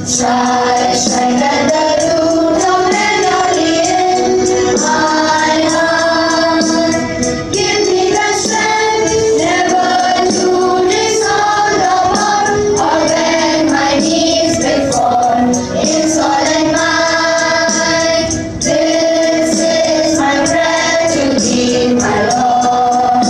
Try at the root of melody in my heart. Give me the strength never to disown the part, or when my knees will fall, it's all in mine. This is my prayer to thee, my Lord.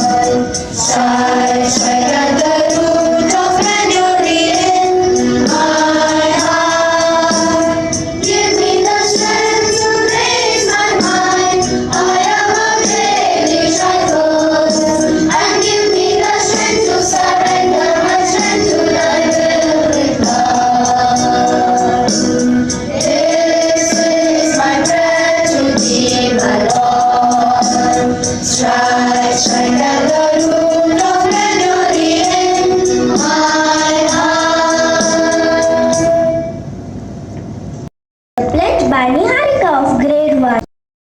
Try at the root of melody in my heart. Give me the strength to raise my mind. I am a daily trifle, and give me the strength to surrender my strength to thy will with love. This is my prayer to thee, my Lord. Strike at the root of melody in my heart. Pledge by Niharika of Grade 1.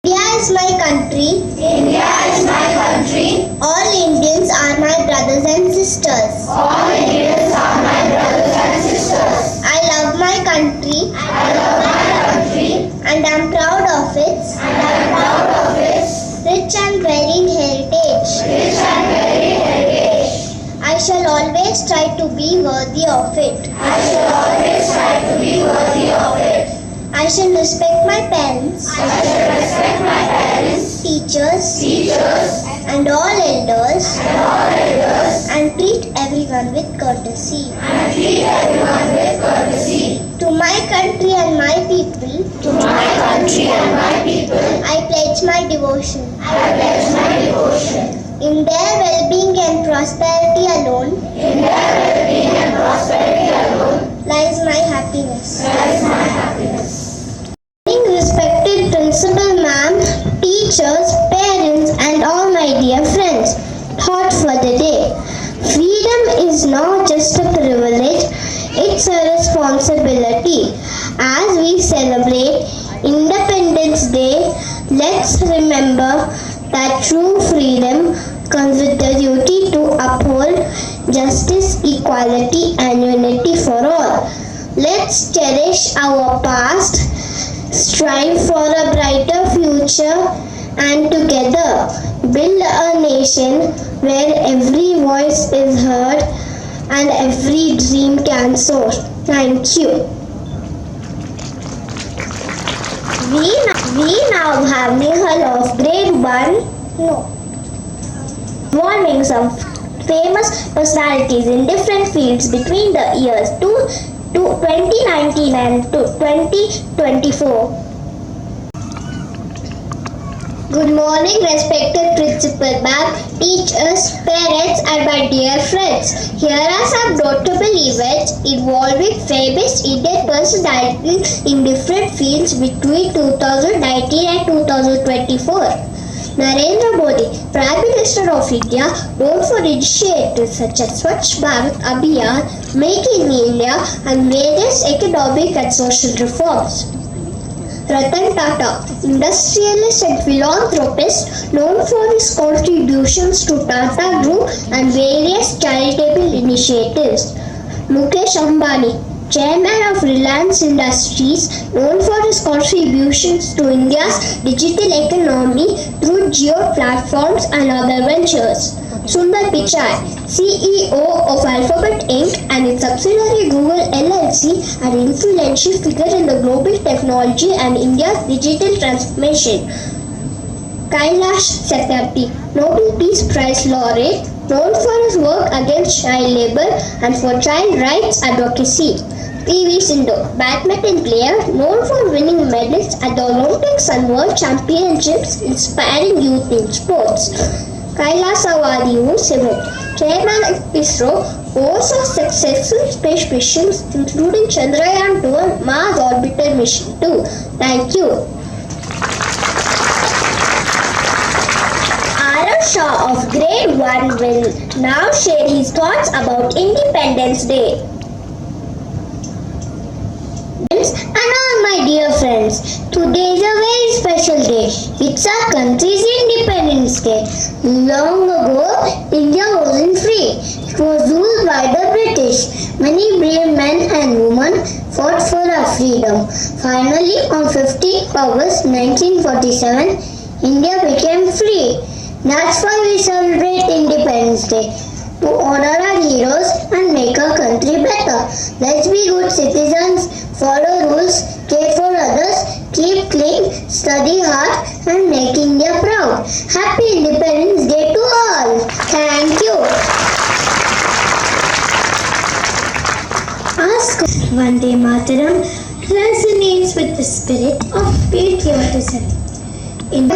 India is my country. India is my country. All Indians are my brothers and sisters. All Indians are my brothers and sisters. I love my country I love my country, and am proud of its and I am proud of its rich and varied heritage. rich and varied heritage. I shall always try to be worthy of it. I shall always try to be worthy of it. I shall respect my parents, I shall respect my parents, teachers, teachers, and all elders, and treat everyone with courtesy. and treat everyone with courtesy. To my country and my people, To my country and my people, I pledge my devotion. I pledge my devotion. In their well-being and prosperity alone In their well-being and prosperity alone lies my happiness. lies my happiness. Respected principal ma'am, teachers, parents, and all my dear friends, thought for the day. Freedom is not just a privilege, it's a responsibility. As we celebrate Independence Day, let's remember that true freedom comes with the duty to uphold justice, equality, and unity for all. Let's cherish our past, strive for a brighter future, and together build a nation where every voice is heard and every dream can soar. Thank you. We now have Nihal of Grade 1. Warning some famous personalities in different fields between the years 2019 and 2024. Good morning, respected principal ma'am, teachers, parents, and my dear friends. Here are some notable events involving famous Indian personalities in different fields between 2019 and 2024. Narendra Modi, Prime Minister of India, known for initiatives such as Swachh Bharat Abhiyan, Make in India, and various economic and social reforms. Ratan Tata, industrialist and philanthropist, known for his contributions to Tata Group and various charitable initiatives. Mukesh Ambani, Chairman of Reliance Industries, known for his contributions to India's digital economy through Jio platforms and other ventures. Sundar Pichai, CEO of Alphabet Inc. and its subsidiary Google LLC, an influential figure in the global technology and India's digital transformation. Kailash Satyarthi, Nobel Peace Prize laureate, known for his work against child labor and for child rights advocacy. PV Sindhu, badminton player known for winning medals at the Olympics and World Championships, inspiring youth in sports. Kailasawadi U7, Chairman of ISRO, oversaw successful space missions including Chandrayaan-2 and Mars Orbiter Mission 2. Thank you. Arav Shah of Grade 1 will now share his thoughts about Independence Day. And all my dear friends, today is a very special day. It's our country's Independence Day. Long ago, India wasn't free. It was ruled by the British. Many brave men and women fought for our freedom. Finally, on 15th August 1947, India became free. That's why we celebrate Independence Day, to honor our heroes and make our country better. Let's be good citizens, follow rules, care for others, keep clean, study hard and make India proud. Happy Independence Day to all. Thank you. Ask Vande Mataram resonates with the spirit of patriotism. In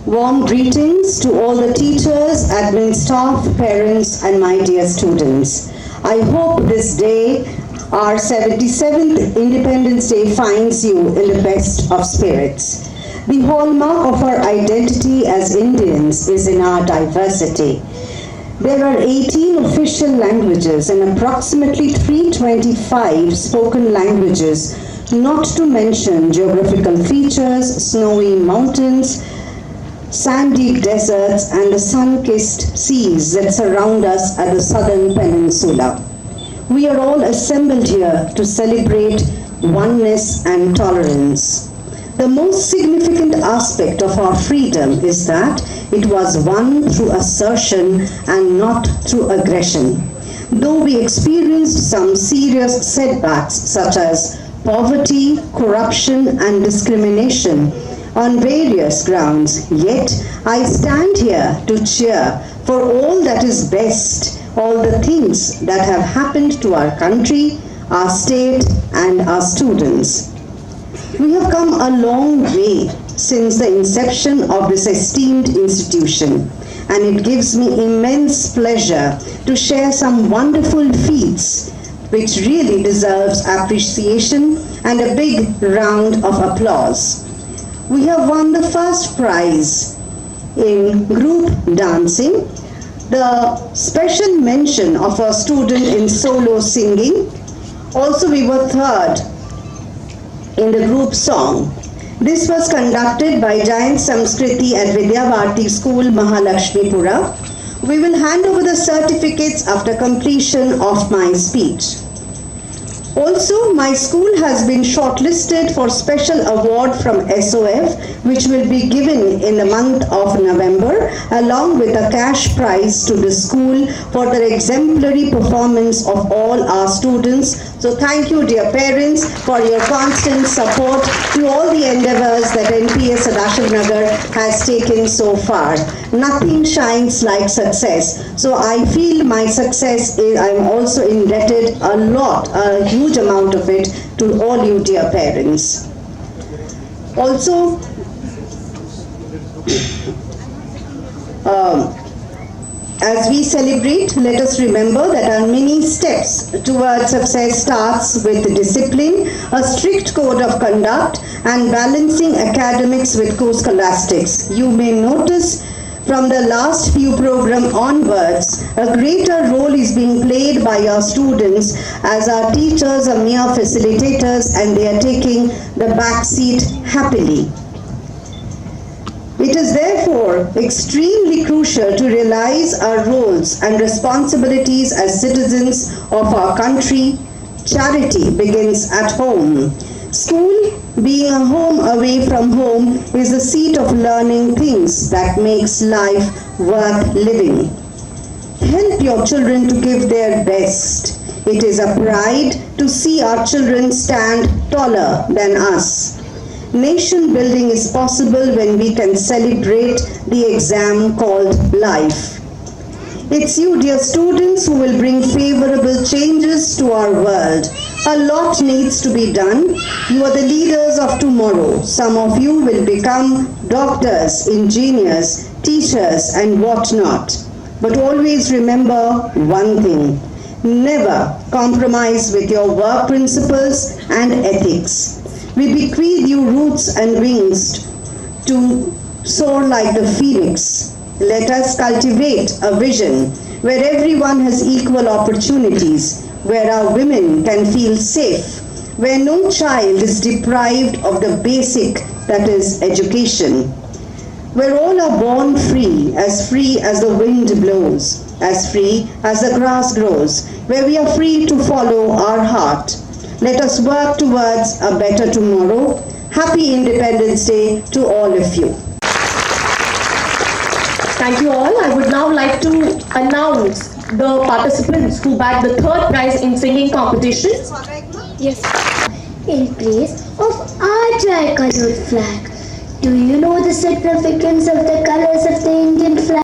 Warm greetings to all the teachers, admin staff, parents and my dear students. I hope this day, our 77th Independence Day, finds you in the best of spirits. The hallmark of our identity as Indians is in our diversity. There are 18 official languages and approximately 325 spoken languages, not to mention geographical features, snowy mountains, sandy deserts and the sun-kissed seas that surround us at the southern peninsula. We are all assembled here to celebrate oneness and tolerance. The most significant aspect of our freedom is that it was won through assertion and not through aggression. Though we experienced some serious setbacks such as poverty, corruption and discrimination on various grounds, yet I stand here to cheer for all that is best, all the things that have happened to our country, our state and our students. We have come a long way since the inception of this esteemed institution, and it gives me immense pleasure to share some wonderful feats which really deserves appreciation and a big round of applause. We have won the first prize in group dancing, the special mention of a student in solo singing. Also, we were third in the group song. This was conducted by Giant Samskriti at Vidyavarti School, Mahalakshmipura. We will hand over the certificates after completion of my speech. Also, my school has been shortlisted for special award from SOF, which will be given in the month of November, along with a cash prize to the school for their exemplary performance of all our students. So thank you, dear parents, for your constant support to all the endeavors that NPS Sadashiv Nagar has taken so far. Nothing shines like success. So I feel my success is, I'm also indebted a huge amount of it to all you dear parents. Also, as we celebrate, let us remember that our many steps towards success starts with discipline, a strict code of conduct, and balancing academics with co-scholastics. You may notice from the last few programs onwards, a greater role is being played by our students, as our teachers are mere facilitators and they are taking the back seat happily. It is therefore extremely crucial to realize our roles and responsibilities as citizens of our country. Charity begins at home. School, being a home away from home, is the seat of learning things that makes life worth living. Help your children to give their best. It is a pride to see our children stand taller than us. Nation building is possible when we can celebrate the exam called life. It's you, dear students, who will bring favorable changes to our world. A lot needs to be done. You are the leaders of tomorrow. Some of you will become doctors, engineers, teachers, and whatnot. But always remember one thing. Never compromise with your work principles and ethics. We bequeath you roots and wings to soar like the phoenix. Let us cultivate a vision where everyone has equal opportunities, where our women can feel safe, where no child is deprived of the basic, that is, education, where all are born free as the wind blows, as free as the grass grows, where we are free to follow our heart. Let us work towards a better tomorrow. Happy Independence Day to all of you. Thank you all. I would now like to announce the participants who bagged the third prize in singing competition. Yes. In place of our tricolored flag, do you know the significance of the colors of the Indian flag?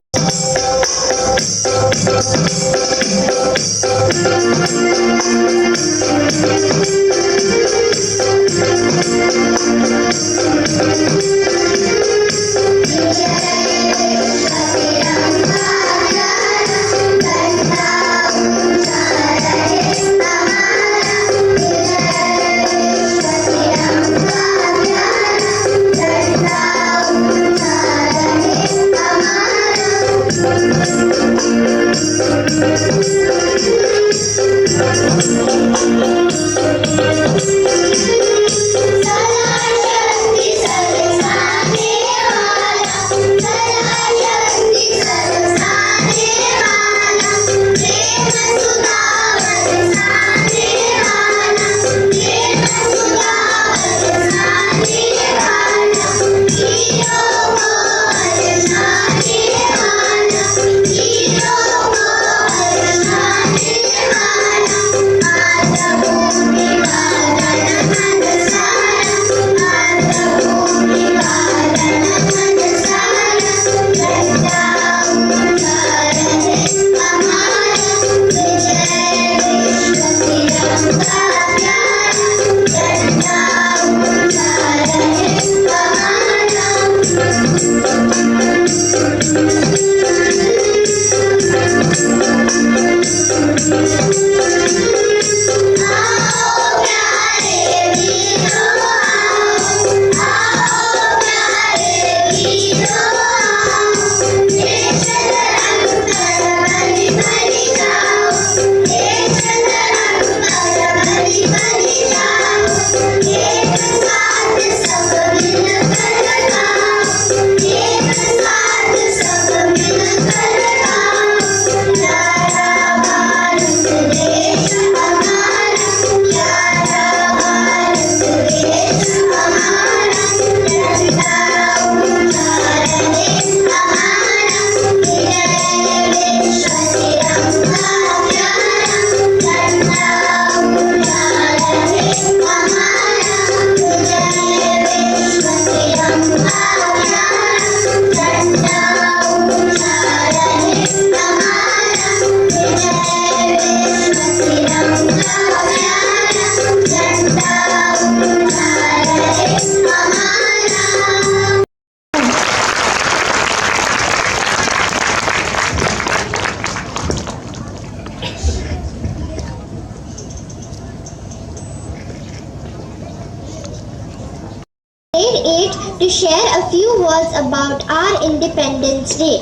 8 to share a few words about our Independence Day.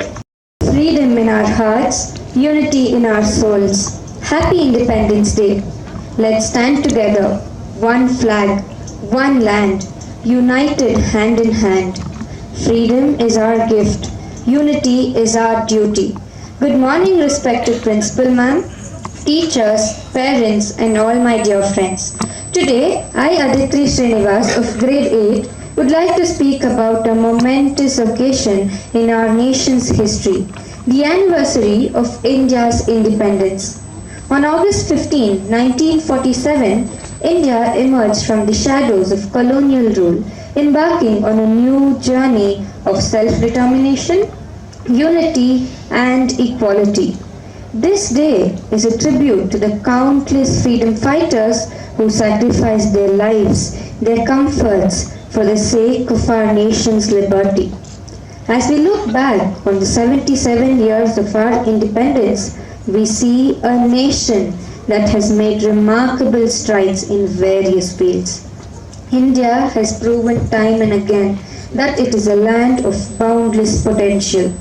Freedom in our hearts, unity in our souls. Happy Independence Day. Let's stand together, one flag, one land, united hand in hand. Freedom is our gift, unity is our duty. Good morning, respected Principal Ma'am, teachers, parents, and all my dear friends. Today, I, Aditri Srinivas of Grade 8, would like to speak about a momentous occasion in our nation's history, the anniversary of India's independence. On August 15, 1947, India emerged from the shadows of colonial rule, embarking on a new journey of self-determination, unity, and equality. This day is a tribute to the countless freedom fighters who sacrificed their lives, their comforts, for the sake of our nation's liberty. As we look back on the 77 years of our independence, we see a nation that has made remarkable strides in various fields. India has proven time and again that it is a land of boundless potential.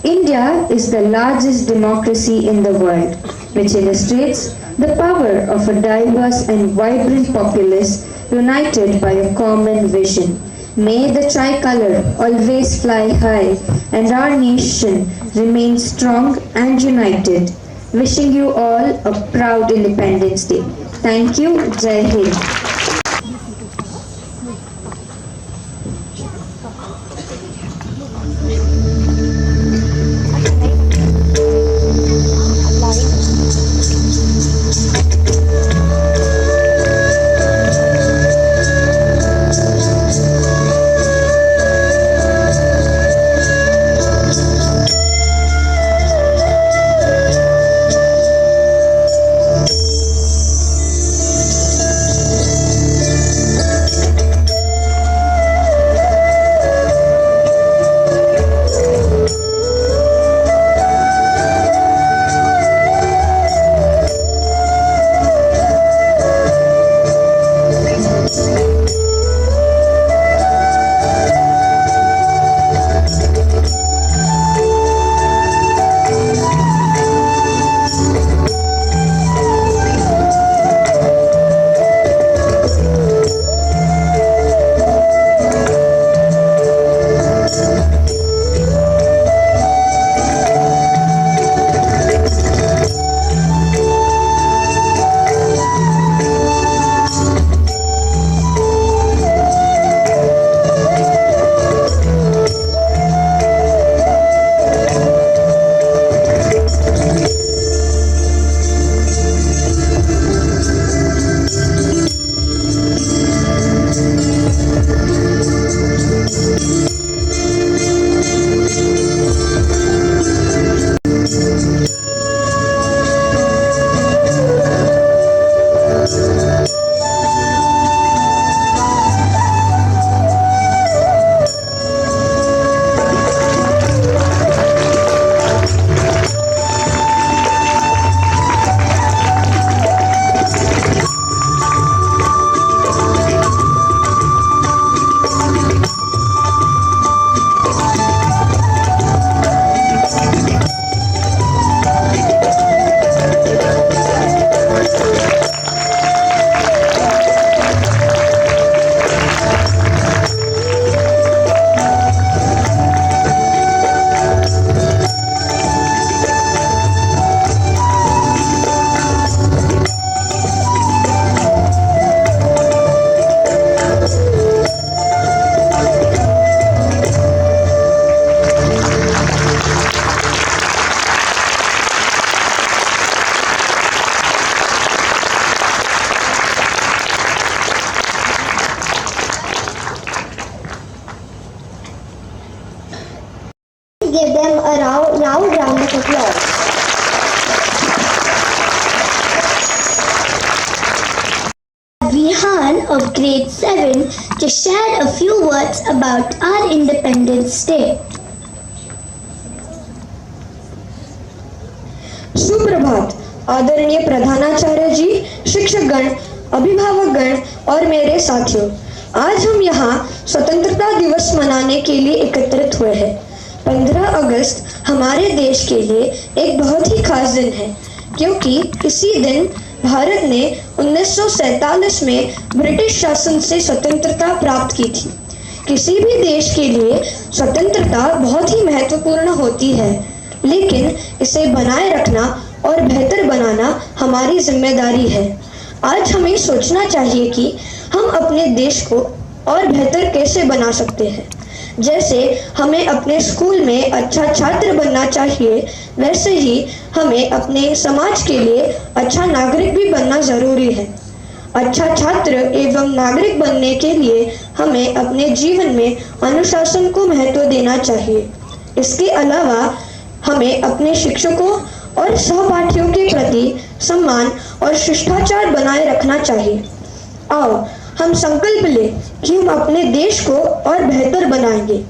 India is the largest democracy in the world, which illustrates the power of a diverse and vibrant populace united by a common vision. May the tricolor always fly high and our nation remain strong and united. Wishing you all a proud Independence Day. Thank you. Jai Hind. Give them a loud round of applause. Vihan of grade 7 to share a few words about our Independence Day. सुप्रभात आदरणीय प्रधानाचार्य जी, शिक्षकगण, अभिभावकगण और मेरे साथियों, आज हम यहाँ स्वतंत्रता दिवस मनाने के लिए एकत्रित हुए हैं। 15 अगस्त हमारे देश के लिए एक बहुत ही खास दिन है, क्योंकि इसी दिन भारत ने 1947 में ब्रिटिश शासन से स्वतंत्रता प्राप्त की थी। किसी भी देश के लिए स्वतंत्रता बहुत ही महत्वपूर्ण होती है, लेकिन इसे बनाए रखना और बेहतर बनाना हमारी जिम्मेदारी है। आज हमें सोचना चाहिए कि हम अपने देश को और बेहतर कैसे बना सकते हैं। जैसे हमें अपने स्कूल में अच्छा छात्र बनना चाहिए, वैसे ही हमें अपने समाज के लिए अच्छा नागरिक भी बनना जरूरी है। अच्छा छात्र एवं नागरिक बनने के लिए हमें अपने जीवन में अनुशासन को महत्व देना चाहिए। इसके अलावा हमें अपने शिक्षकों और सहपाठियों के प्रति सम्मान और शिष्टाचार बनाए रखना चाहिए। आओ हम संकल्प लें कि हम अपने देश को और बेहतर बनाएंगे।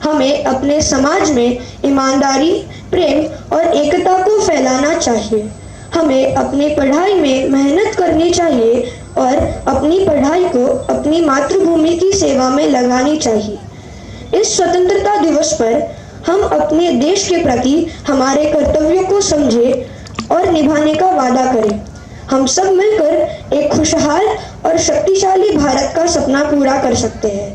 हमें अपने समाज में ईमानदारी, प्रेम और एकता को फैलाना चाहिए। हमें अपनी पढ़ाई में मेहनत करनी चाहिए और अपनी पढ़ाई को अपनी मातृभूमि की सेवा में लगानी चाहिए। इस स्वतंत्रता दिवस पर हम अपने देश के प्रति हमारे कर्तव्यों को समझें और निभाने का वादा करें। हम सब मिलकर एक खुशहाल और शक्तिशाली भारत का सपना पूरा कर सकते हैं।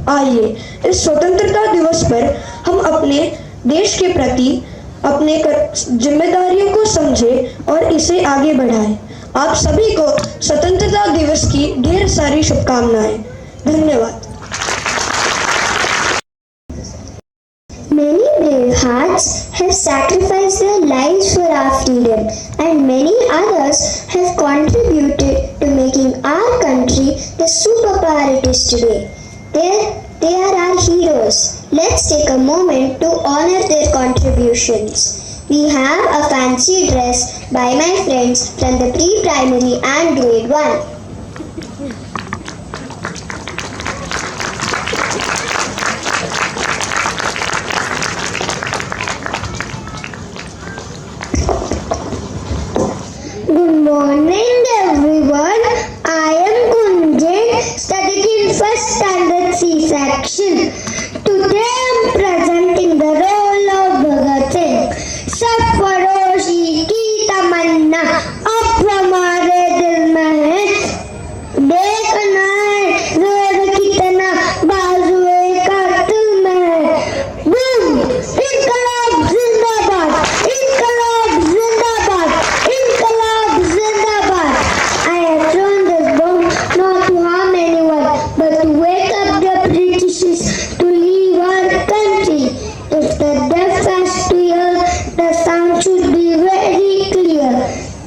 आइए इस स्वतंत्रता दिवस पर हम अपने देश के प्रति अपने जिम्मेदारियों को समझें और इसे आगे बढ़ाएं। आप सभी को स्वतंत्रता दिवस की ढेर सारी शुभकामनाएं। धन्यवाद। Many brave hearts have sacrificed their lives for our freedom, and many others have contributed to making our country the superpower it is today. They are our heroes. Let's take a moment to honor their contributions. We have a fancy dress by my friends from the pre-primary and grade 1. Good morning everyone. I am Gunjan, studying in first standard C section. Today I am presenting the role of Bhagat Singh. सरफरोशी की तमन्ना अब हमारे दिल में है, देखना है जोर कितना बाजुए कातिल में है। बूम! इनकलाब जिंदाबाद, इनकलाब जिंदाबाद, इनकलाब जिंदाबाद। I have thrown this bomb not to harm anyone, but to wake up the Britishes to leave our country. If the deaf has to hear, the sound should be very clear.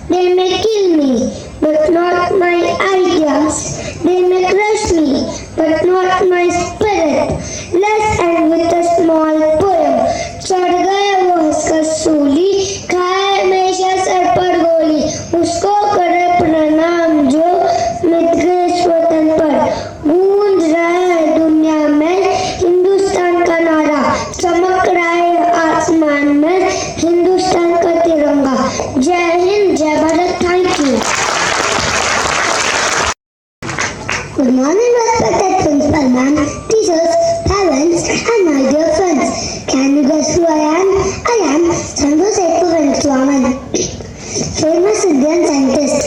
They may kill me, but not my ideas. They may crush me, but not my spirit. Let's end with a small poem. चढ़ गए वो हंसकर सूली, खाए हमेशा sir पर गोली, उसको करे प्रणाम जो मिट गए स्वतन पर। गूंज रहा है दुनिया में हिंदुस्तान का नारा, चमक रहा है आसमान में हिंदुस्तान का तिरंगा। जय हिंद, जय Bharat. Thank you. Good morning, respected principal ma'am, teachers, parents, and my dear friends. Can you guess who I am? I am Chandrasekhar Venkataraman, famous Indian scientist.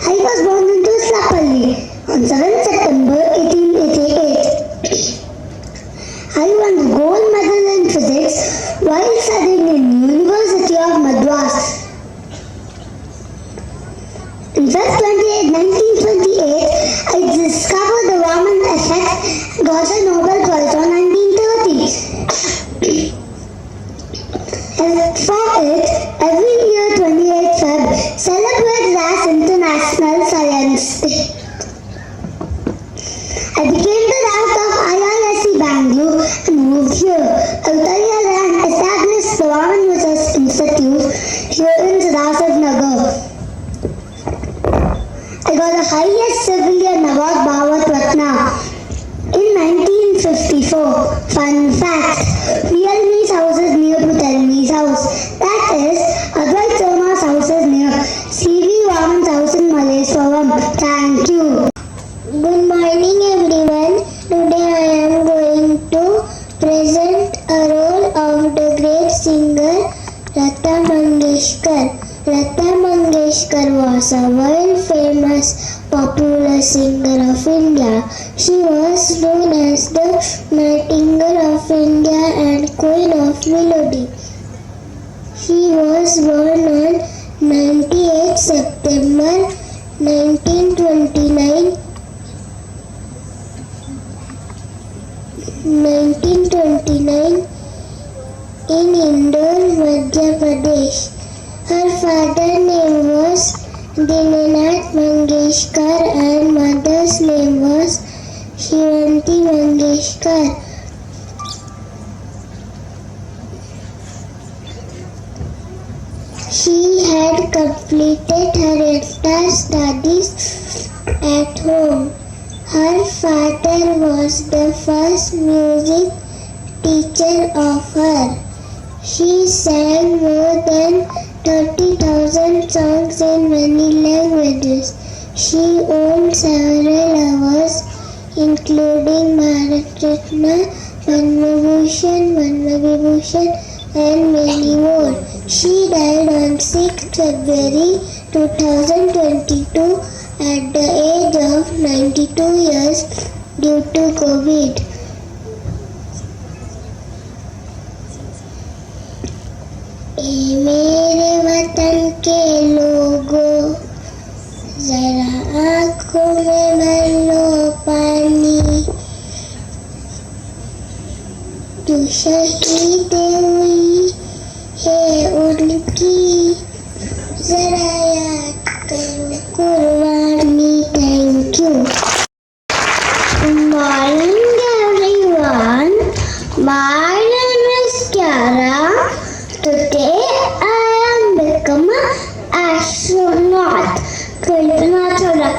I was born in Tuslapalli on 7 September 1888. I won the gold medal in physics while studying in University of Madras. In Feb 28, 1928, I discovered the Raman effect and got a Nobel Prize on 1930. And for it, every year 28 Feb celebrates as International Science Day. I became the rank of IISc Bangalore and moved here. Altariya and established the Raman Research Institute here in Sarasat Nagar. I got the highest civilian award, Bharat Ratna, in 1954. Fun fact, Realme's house is near to Telmi's house. That is, Advait Sharma's house is near C.V. Raman's house in Malleswaram. Thank you. Good morning everyone. present a role of the great singer Lata Mangeshkar. Lata Mangeshkar was a world famous popular singer of India. She was known as the Nightingale of India and Queen of Melody. She was born on 98 September 1929 in Indore, Madhya Pradesh. Her father's name was Dinanath Mangeshkar and mother's name was Shivanti Mangeshkar. She had completed her entire studies at home. Her father was the first music teacher of her. She sang more than 30,000 songs in many languages. She owned several awards including Bharat Ratna, Padma Vibhushan and many more. She died on 6th February 2022 at the age of 92 years due to COVID. ए मेरे वतन के लोगों, जरा आँखों में भर लो पानी, जो शहीद हुई है उनकी जरा याद करो कुर्बानी. Thank you. Good morning everyone. My name is Kiara. Today I am become an astronaut. Kalpana Chawla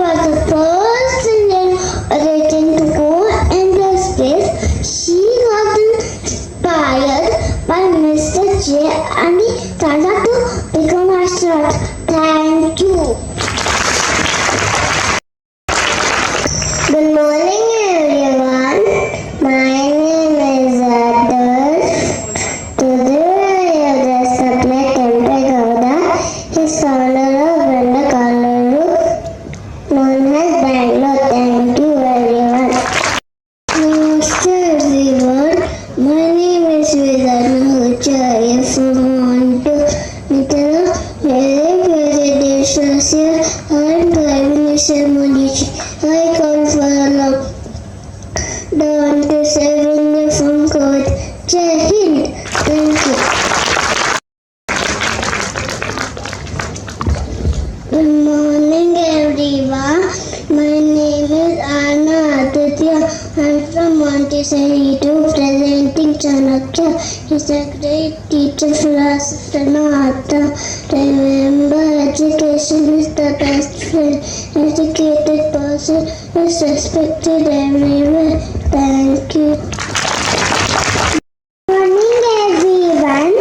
was the first Indian origin to go into space. She was inspired by Mr. J and he started to become an astronaut. Thank you. Good morning everyone. My name is Adarsh. Today I dressed up like Kempe Gowda. He's founder of Brenda Kalaru, known as Bangalore. Thank you everyone. Namaste everyone. My name is Vedana Hoja. If you want to meet a very Deshrasya and Prime Minister Modi, I call for a love. Down to 7 years from God. Jai Hind. Thank you. Good morning everyone. My name is Anna Aditya. I'm from Montessori 2 presenting Chanakya. He's a great teacher, philosopher, and author. Remember, education is the best friend. Educated person is respected everywhere. Thank you. Morning everyone.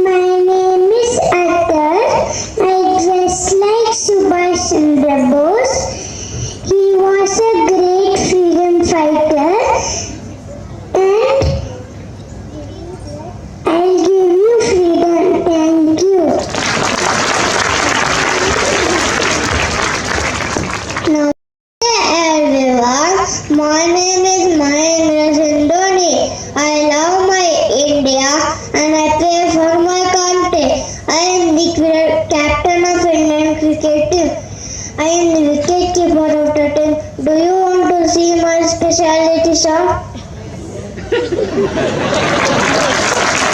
My name is Atar. I dress like Subhash Chandra Bose. He was a great freedom fighter and I'll give you freedom. Thank you. Now everyone, my name is Mahendra Sindhoni. I love my India and I pray for my country. I am the captain of Indian cricket team. I am the wicket keeper of the team. Do you want to see my specialty shot?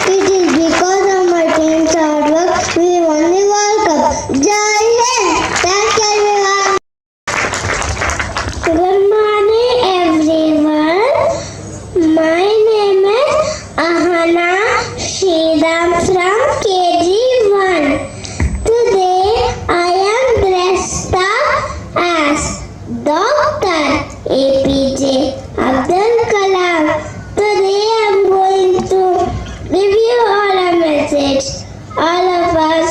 It is because of my team's hard work we won the World Cup. Jai Hind! Thank you everyone. Good morning everyone. My name is Ahana Sridham from KG1. Today I am dressed up as Dr. APJ Abdul Kalam. Today I am going to give you all a message. All of us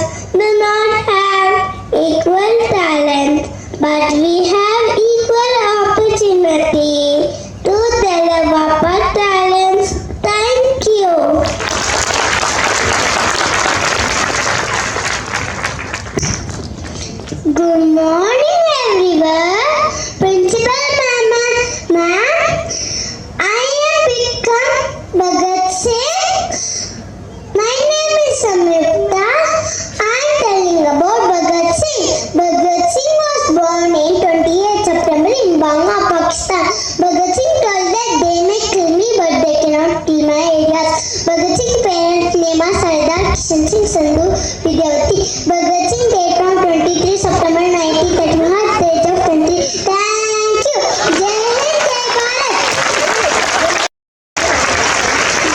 Vidyavati. Bhagat Singh, date on 23 September 1931, age of 20. Thank you. Jai Hind, Jai Bharat.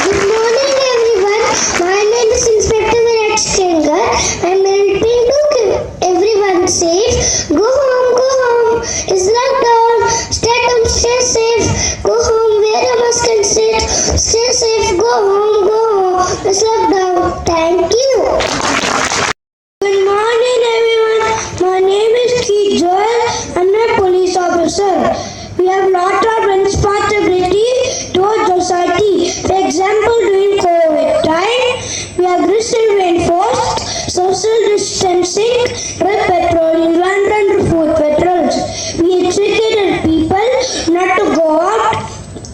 Good morning everyone. My name is Inspector Virat Stringer. I am helping to keep everyone safe. Go home, go home. It's lockdown. Stay home, stay safe. Go home, wear a mask and sit. Stay safe. Go home, go home. It's lockdown. Thank you. Good morning, everyone. My name is Keith Joel. I'm a police officer. We have lot of responsibility towards society. For example, during COVID time, we have recently enforced social distancing, drug patrolling, land and food patrols. We educated people not to go out,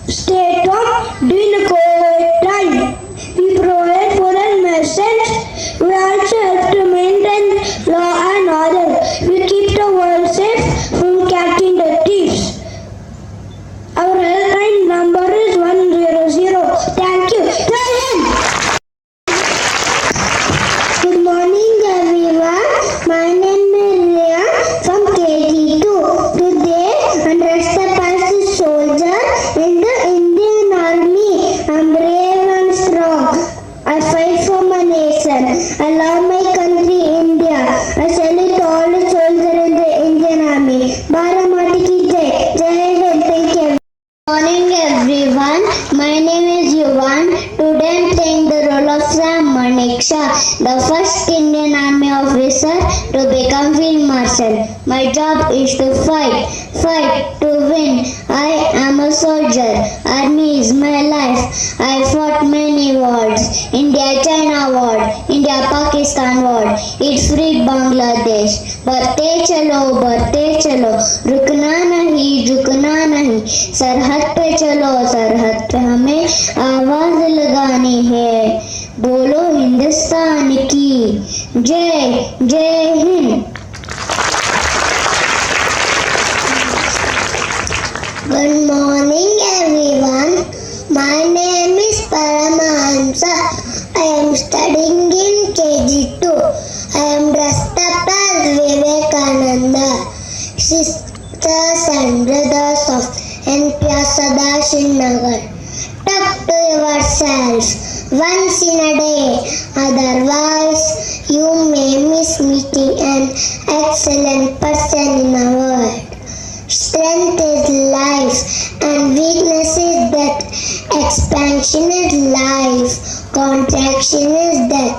stay at home during the COVID time. We provide food and medicines. We also help to maintain law and order. We keep the world safe from catching the thieves. Our helpline number is 100. Thank you. Jai Hind. Good morning everyone. My name is Ria from KG2. Today I dressed up as a soldier in the Indian Army. I'm brave and strong. I fight for my nation. I love my country India. I salute all the soldiers in the Indian Army. Bharat Mata ki jai. Jai Hind. Thank you. Morning everyone. My name is Yuvan. Today I am playing the role of Ram Maneksha, the first Indian Army officer to become Field Marshal. My job is to fight to win. I am a soldier. Army is my life. I fought many wars. India-China war, India-Pakistan war. It freed Bangladesh. बढ़ते चलो रुकना नहीं सरहद पे चलो सरहद पे हमें आवाज लगानी है बोलो हिंदुस्तान की जय जय Hind Good morning everyone. My name is Paramahamsa. I am studying in KG2. I am dressed up as Vivekananda. Sisters and brothers of NPR Sadashinagar. Talk to yourself once in a day. Otherwise, you may miss meeting an excellent person in the world. Strength is life and weakness is death. Expansion is life, contraction is death.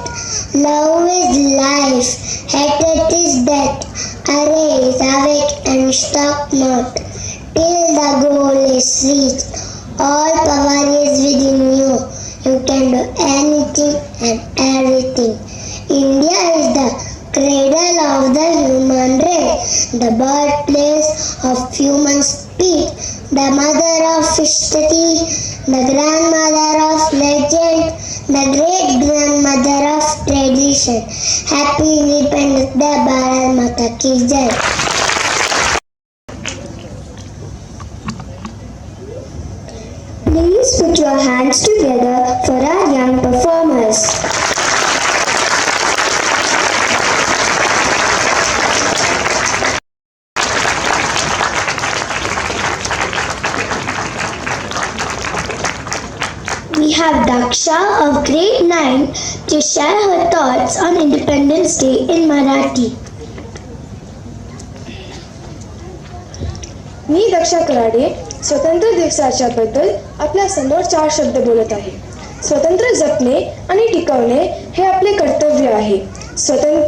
Love is life, hatred is death. Arise, awake and stop not till the goal is reached. All power is within you. You can do anything and everything. India is the cradle of the human race, the birthplace of human speech, the mother of history, the grandmother of legend, the great grandmother of tradition. Happy Independence Day, Bharat Mata ki jai. Please put your hands together for our young performers. We have Daksha of grade 9 to share her thoughts on Independence Day in Marathi. मी दक्षा कराडे स्वतंत्र दिवसाच्या बद्दल आपल्या समोर 4 शब्द बोलत आहे. स्वतंत्र जपणे आणि टिकवणे हे आपले कर्तव्य आहे.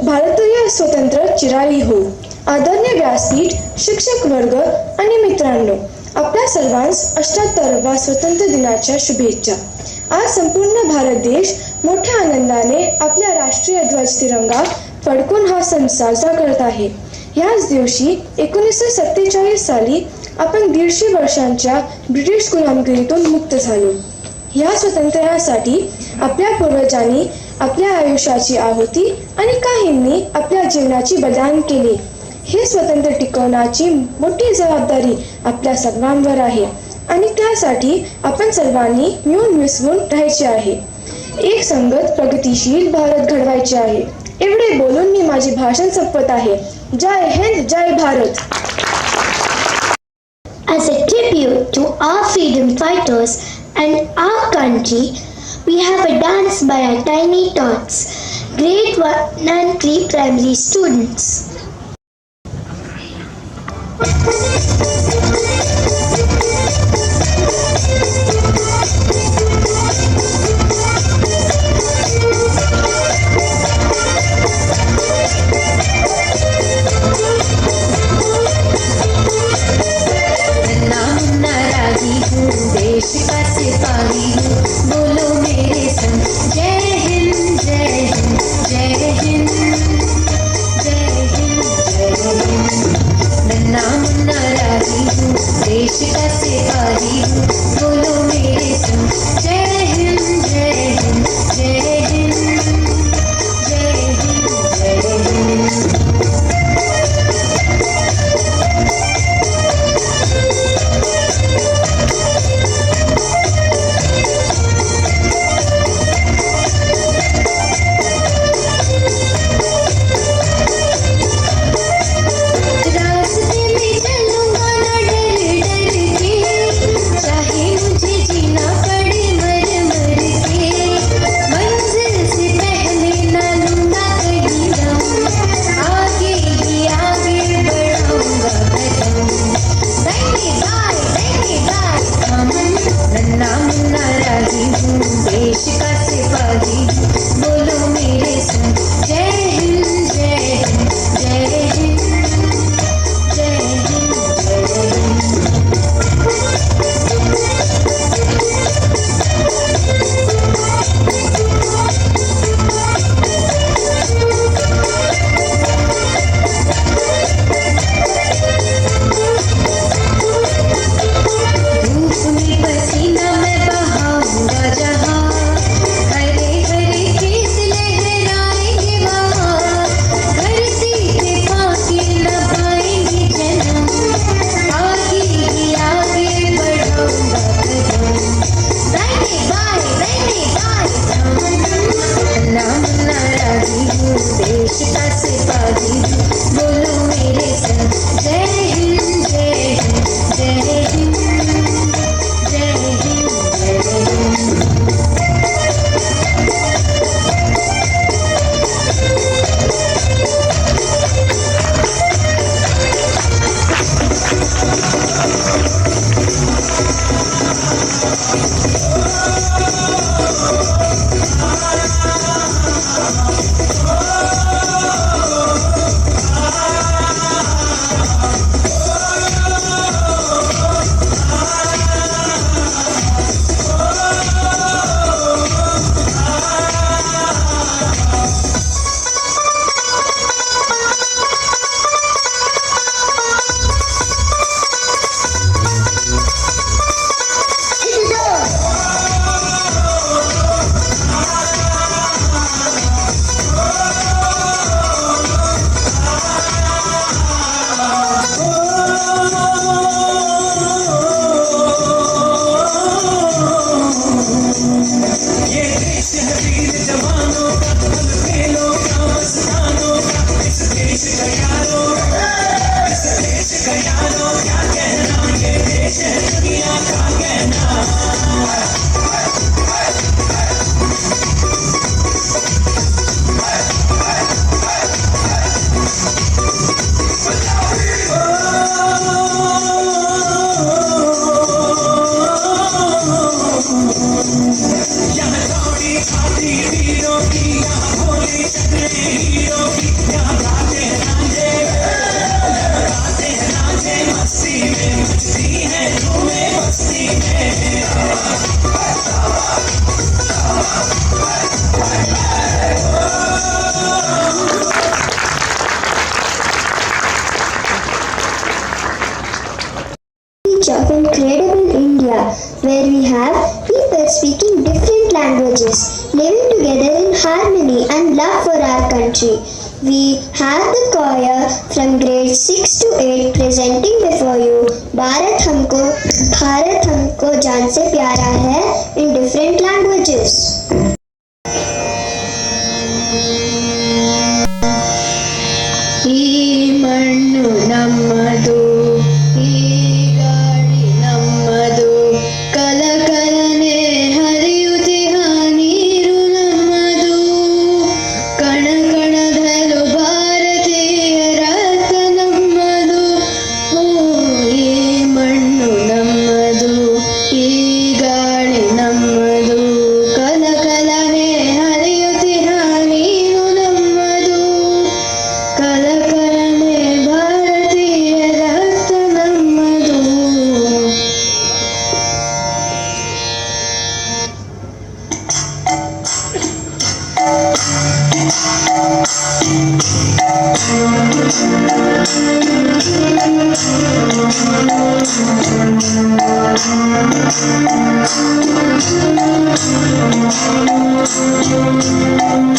भारतीय स्वतंत्र चिराई हो. आदरणीय व्यासपीठ, शिक्षक वर्ग आणि मित्रांनो, आपल्या सर्वांस 78व्या स्वातंत्र्य दिनाच्या शुभेच्छा. आज संपूर्ण भारत देश मोठ्या आनंदाने आपल्या राष्ट्रीय ध्वज तिरंगा फडकून हा सण साजरा करत आहे. याच दिवशी 1947 साली आपण 150 वर्षांच्या ब्रिटिश गुलामगिरीतून मुक्त झालो. या स्वातंत्र्यासाठी आपल्या पूर्वजांनी आपल्या आयुष्याची आहुती आणि काहींनी आपल्या जीवनाची बलिदान केले. हे स्वातंत्र्य टिकवण्याची मोठी जबाबदारी आपल्या सर्वांवर आहे आणि त्यासाठी आपण सर्वांनी मिळून मिसळून राहायचे आहे. एक संगत प्रगतिशील भारत घडवायचे आहे. एवढे बोलून मी माझे भाषण संपवत आहे. जय हिंद, जय Bharat. As a tribute to our freedom fighters and our country, we have a dance by our tiny tots, grade 1 and 3 primary students. देश का सिपाही हूँ, बोलो मेरे संग जय हिंद जय हिंद जय हिंद जय हिंद जय हिंद. नन्ना मुन्ना राही हूँ, देश का सिपाही हूँ, बोलो मेरे संग जय हिंद जय हिंद जय हिंद जय हिंद जय हिंद. देश का सिपाही बोलो मेरे संग जय हिंद जय हिंद जय हिंद जय हिंद जय हिंद. धूप में पसीना मैं बहाऊंगा जहाँ, हरे हरे खेत लहराएंगे वहाँ, धरती पे पाके न पाएंगे जन्म, आगे ही आगे बढ़ाऊंगा कदम. रहने गाए नाम ना राही हूँ, देश का सिपाही हूँ, बोलो मेरे संग जय हिंद जय हिंद जय हिंद जय हिंद जय Hind. Of incredible India, where we have people speaking different languages, living together in harmony and love for our country. We have the choir from grade 6 to 8 presenting before you Bharat Humko Jaan Se Pyara Hai in different languages.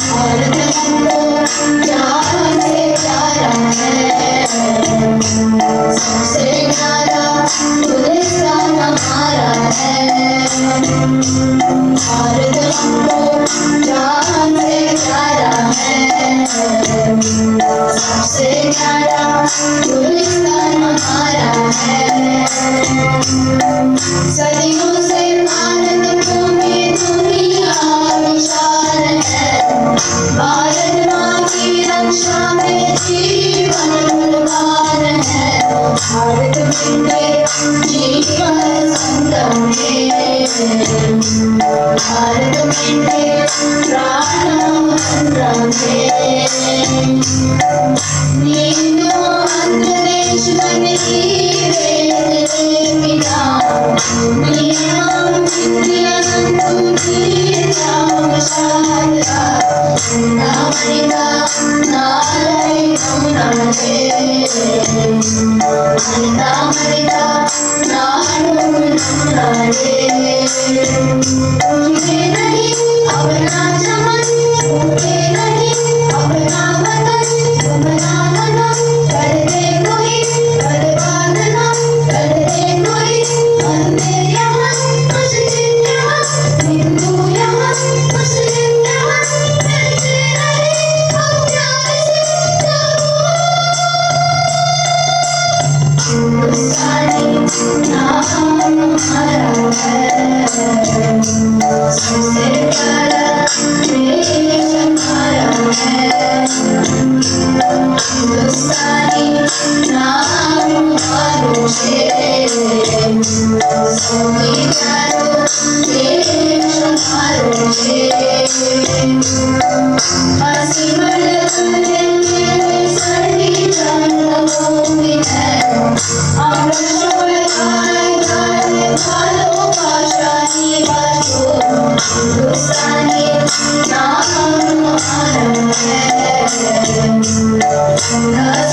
Bharat हमको जान से प्यारा है, सबसे प्यारा हिंदुस्तान हमारा है। भारत हमको जान से प्यारा है, सबसे प्यारा हिंदुस्तान हमारा है। सदियों से भारत भूमि दुनिया विशाल है, भारत माँ की रक्षा में जीवन कुर्बान है। भारत में जीवन संगम है, भारत में प्राण संग्राम है। नींदो अंतरिक्ष में हीरे पिता, नीलाम इंद्रिया संतुलित शारदा, नामरिता नारायण नमः, नामरिता नारायण नमः। तुझे नहीं अपना चमन, तुझे नहीं अपना वतन, तुम्हारा वतन कर दे कोई बर्बाद ना कर दे कोई। वंदे यहाँ मुस्लिम यहाँ, हिंदू यहाँ मुस्लिम यहाँ, मिलते रहे हम प्यार से जाओ। हिंदुस्तानी नाम हमारा है, सबसे प्यारा देश हमारा है। हिंदुस्तानी नाम हमारो से, सबसे प्यारा देश हमारो से। हंसी मड़के सर्दी जन्मभूमि है, अमृत शोभे गाए गाए भालोबाशाही बाजो। हिंदुस्तानी नाम हमारा है,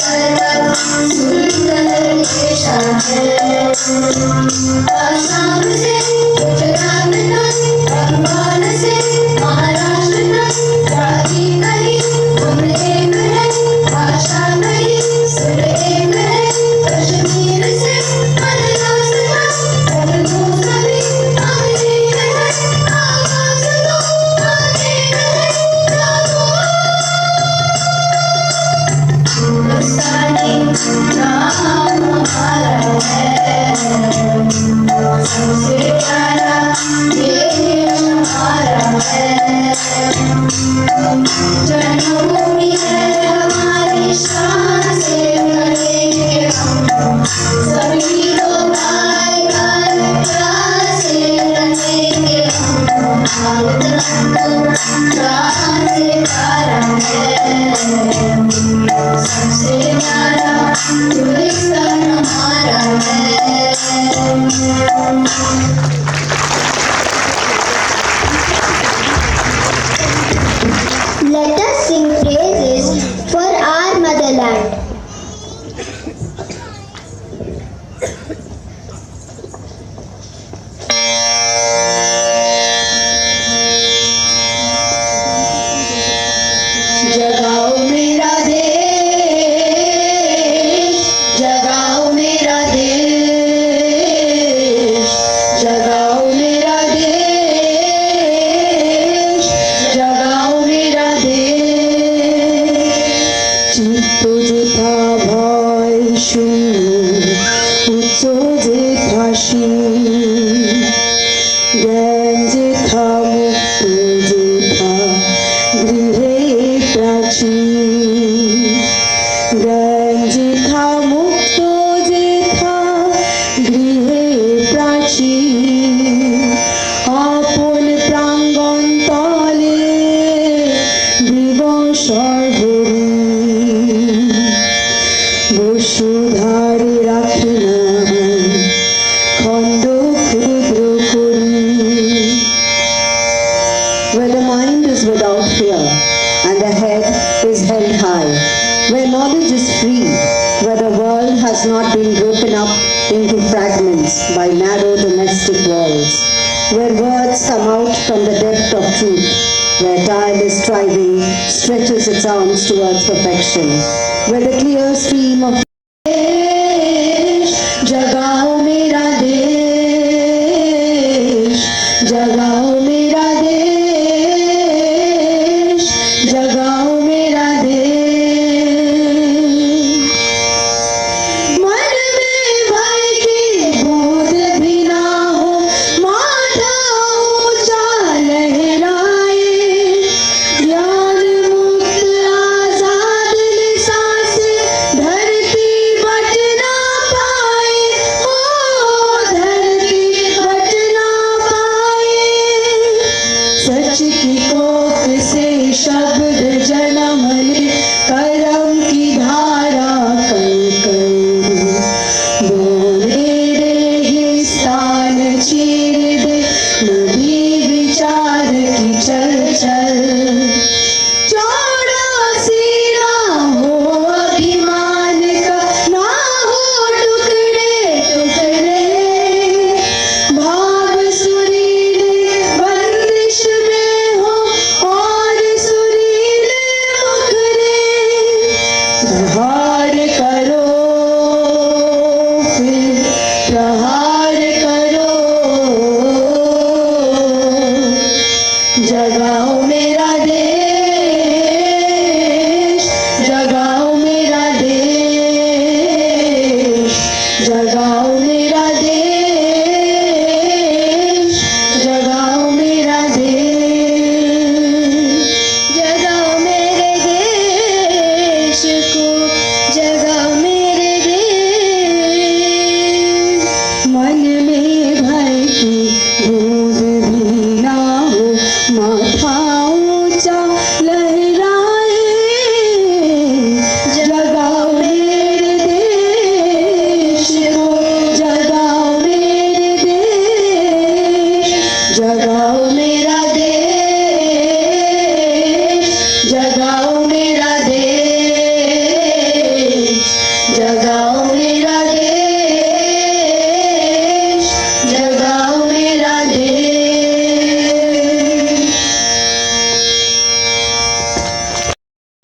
सरल सुंदर देश है। आसाम से गुजरात तक, बंगाल से महाराष्ट्र तक, जाति कहीं धुन एक है, भाषा कहीं सुर एक है। कश्मीर से मद्रास तक, उर्दू सभी हम एक है। आवाज दो हम एक है, गाओ। हिंदुस्तानी नाम हमारा है, सबसे प्यारा देश हमारा है। जन्मभूमि है हमारी, शान से करेंगे हम, सभी लोग गाए गाए प्यार से रहेंगे हम। भारत हमको जान से प्यारा है, सबसे प्यारा हिंदुस्तान हमारा है। Let us sing praises for our motherland. जगाओ मेरा देश, जगाओ मेरा देश, जगाओ मेरा देश, जगाओ मेरा देश। चित्त जेथा भय शून्य, उच्च जेथा शील, জ্ঞান যেথা মুক্ত যেথা গৃহে প্রাচীন, জ্ঞান যেথা মুক্ত যেথা গৃহে প্রাচীন। আপন প্রাঙ্গণ তলে দিবসর হরিণ, বসুধারে রাখি না খণ্ড ক্ষুদ্র করি। Where the mind is without fear and the head is held high, where knowledge is free, where has not been broken up into fragments by narrow domestic walls, where words come out from the depth of truth, where tireless striving stretches its arms towards perfection, where the clear stream of जगाओ मेरा देश, जगाओ मेरा देश, जगाओ मेरा देश। मन में भय की बूंद भी ना हो, माथा ऊंचा लहराए, ज्ञान मुक्त आजाद निसास धरती बच ना पाए, ओ धरती बच ना पाए। सच की कोख से शब्द जन्म ले, करम की धारा कल कल बोले रेगिस्तान चीर दे, नदी विचार की चल चल। चौड़ा सीना हो अभिमान का, ना हो टुकड़े टुकड़े, भाव सुरीले बंदिश में हो और सुरीले मुखरे। प्रहार करो फिर प्रहार करो, जगाओ मेरा देश, जगाओ मेरा देश, जगाओ मेरा देश, जगाओ मेरा देश। जगाओ मेरे देश को, जगाओ मेरे देश। मन में भय की बूंद भी ना हो, माथा ऊंचा लहराए, जगाओ मेरे देश को, जगाओ मेरे देश, जगाओ मेरा देश, जगाओ मेरा देश, जगाओ मेरा देश, जगाओ मेरा देश।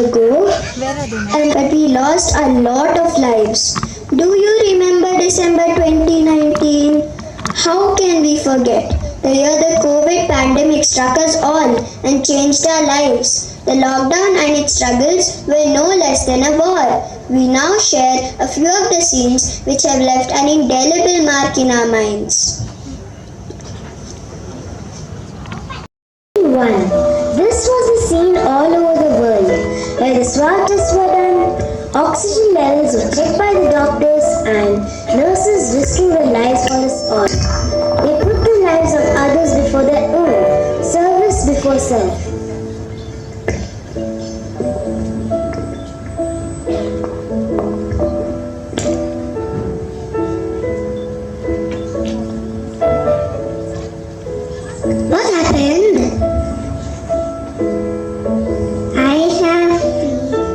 Ago, but we lost a lot of lives. Do you remember December 2019? How can we forget? The year the COVID pandemic struck us all and changed our lives. The lockdown and its struggles were no less than a war. We now share a few of the scenes which have left an indelible mark in our minds. 1. This was a scene all over the world, where the swab tests were done, oxygen levels were checked by the doctors, and nurses risking their lives for us all. They put the lives of others before their own, service before self. What happened? I have fever.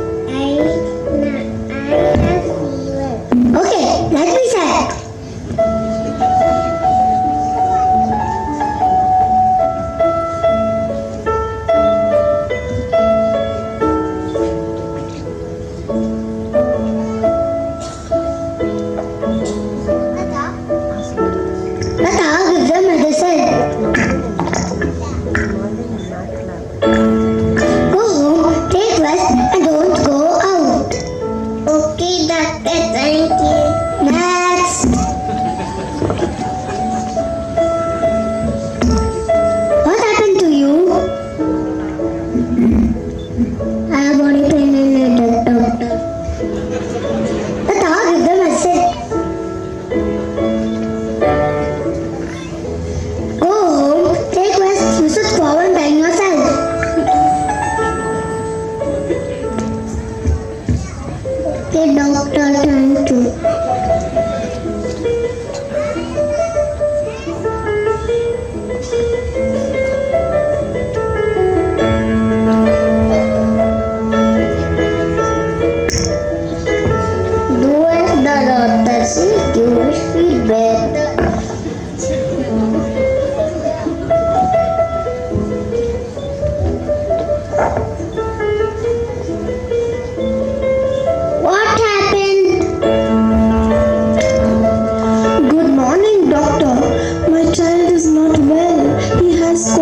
Okay, let me check. Lata, give them medicine.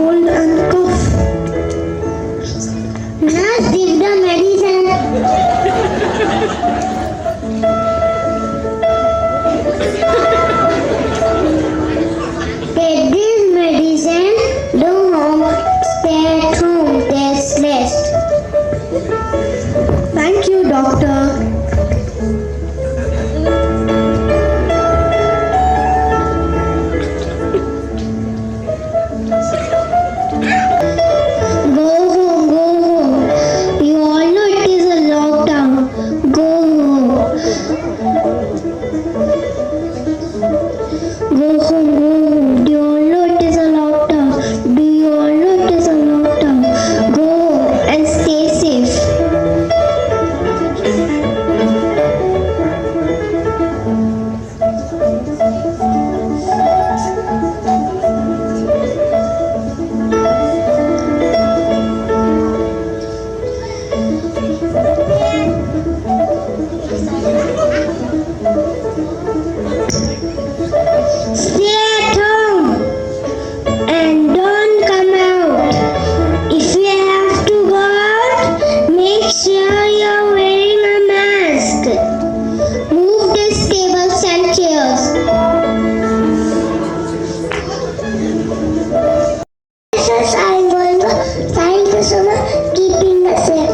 cold and cough. Nurse, give the medicine. Take this medicine. Do home. Stay at home. Take rest. Thank you, doctor. Go home, go home. You all know it is a lockdown. Go home. Go home, go home. Do you all know it is a lockdown? Do you all know it is a lockdown? Go home and stay safe. Stay at home and don't come out. If you have to go out, make sure you're wearing a mask. Move these tables and chairs. Yes, I'm going to thank you so much for keeping us safe.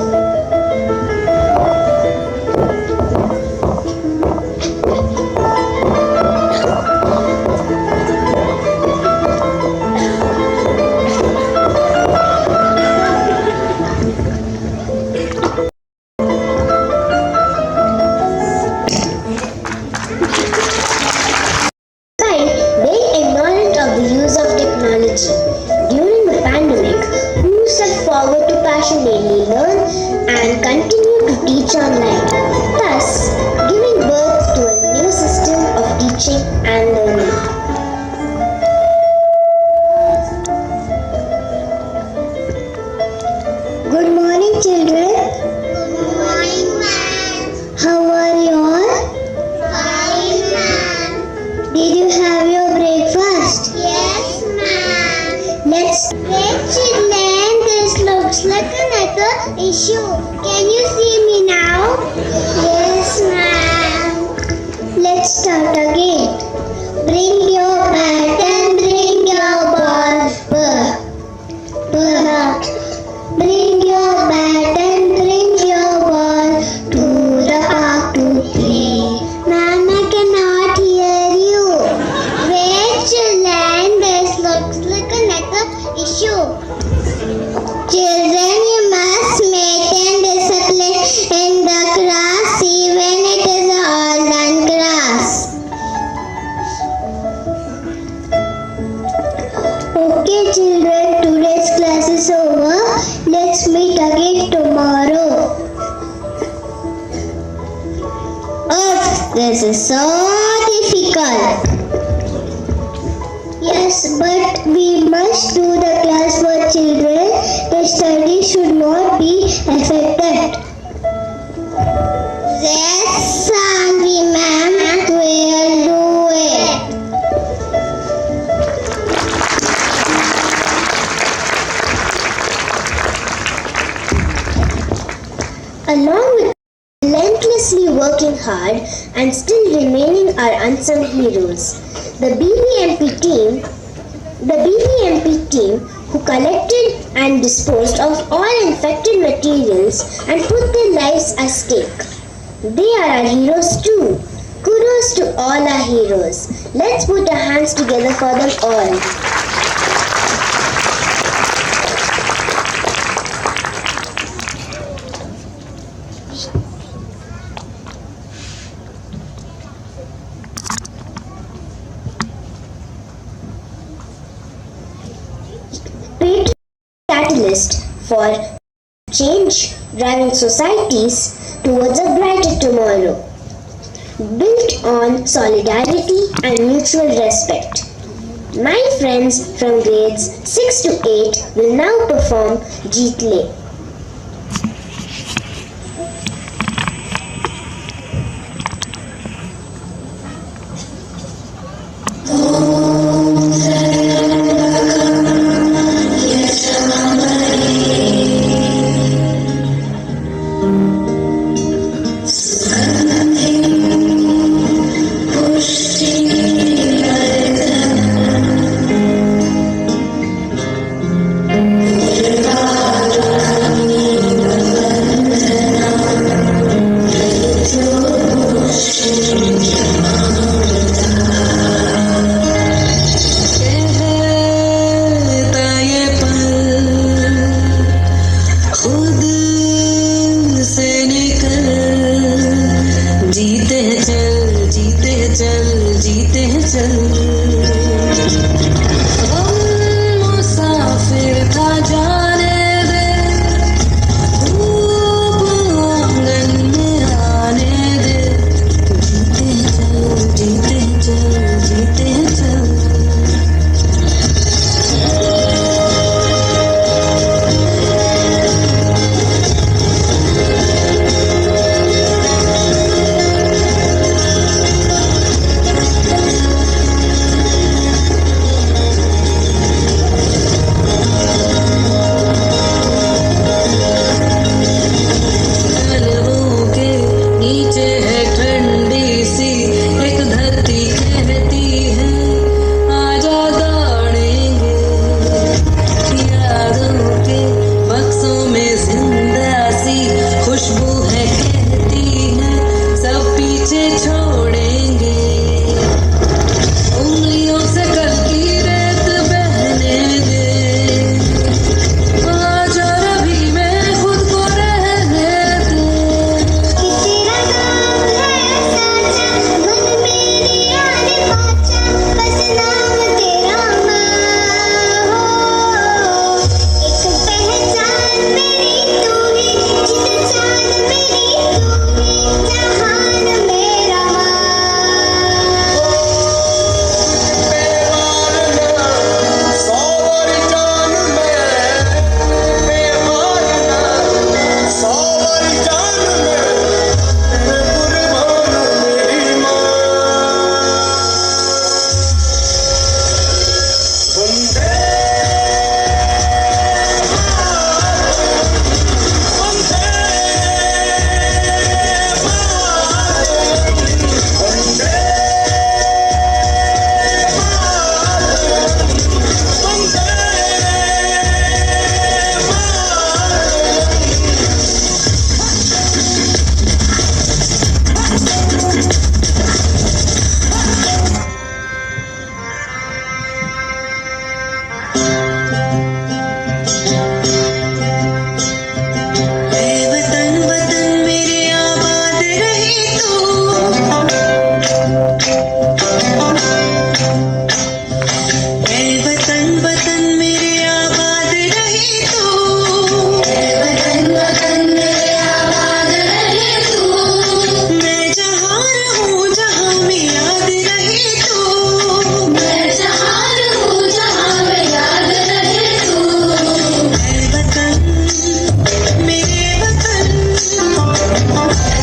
Being ignorant of the use of technology. During the pandemic, who stepped forward to passionately learn and continue to teach online, thus giving birth to a new system of teaching and learning. Good morning, children. Good morning, ma'am. How are you all? Fine, ma'am. Did you have your breakfast? Yes, ma'am. Let's wait, children. This looks like another issue. Can you see me now? Yes, ma'am. Let's start again. Bring your bat and bring your ball. Bring your bat and bring your ball to the park to play. Ma'am, I cannot hear you. Wait, children, this looks like another issue. Children, you must maintain discipline in the class even it is all done grass. Okay, children, today's class is over. Let's meet again tomorrow. Oh, this is so difficult. Yes, but we must do the class for children. The study should not be affected. Yes, Sanvi ma'am, we'll do it. Along with relentlessly working hard and still remaining our unsung heroes, the BBMP team who collected and disposed of all infected materials and put their lives at stake. They are our heroes too. Kudos to all our heroes. Let's put our hands together for them all. Patriot catalyst for change, driving societies towards a brighter tomorrow, built on solidarity and mutual respect. My friends from grades 6 to 8 will now perform Jeet Le. कहता ये पल खुद से निकल, जीते हैं चल, जीते हैं चल, जीते हैं चल। हम मुसाफिर था जाने दे, धूप आंगन में आने दे। जीते हैं चल, जीते हैं चल, जीते हैं चल। पलवों के नीचे है ठंडी सी एक धरती, कहती है आजा दौड़ेंगे। यादों के बक्सों में जिंदा सी खुशबू है, कहती है सब पीछे छोड़ेंगे। उंगलियों से कल की रेत बहने दे, आजा रवि में खुद को रहने दे। तेरा नाम है साचा, मन मेरी याद पाचा, बस नाम तेरा माँ हो। एक पहचान मेरी तू ही, जित जान मेरी तू ही, जहान मेरा माँ। वतन वतन मेरे आबाद रही तू, वतन वतन मेरे आबाद रही तू। वतन वतन मेरे आबाद रहे तू, मैं जहाँ रहूँ जहाँ में याद रही तू। मैं जहाँ रहूँ जहाँ में याद रहे तू। वतन मेरे वतन,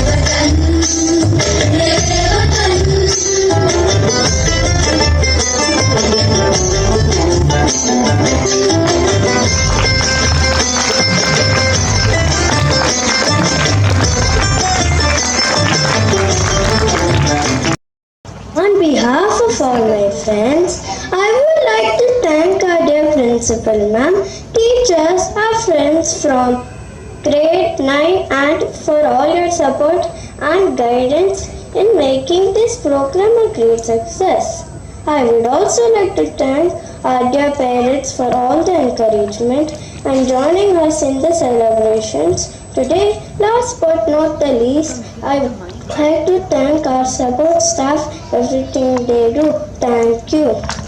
वतन मेरे वतन। On behalf of all my friends, I would like to thank our dear principal ma'am, teachers, our friends from grade 9 and for all your support and guidance in making this program a great success. I would also like to thank our dear parents for all the encouragement and joining us in the celebrations today. Last but not the least, I would like to thank our support staff, everything they do. Thank you.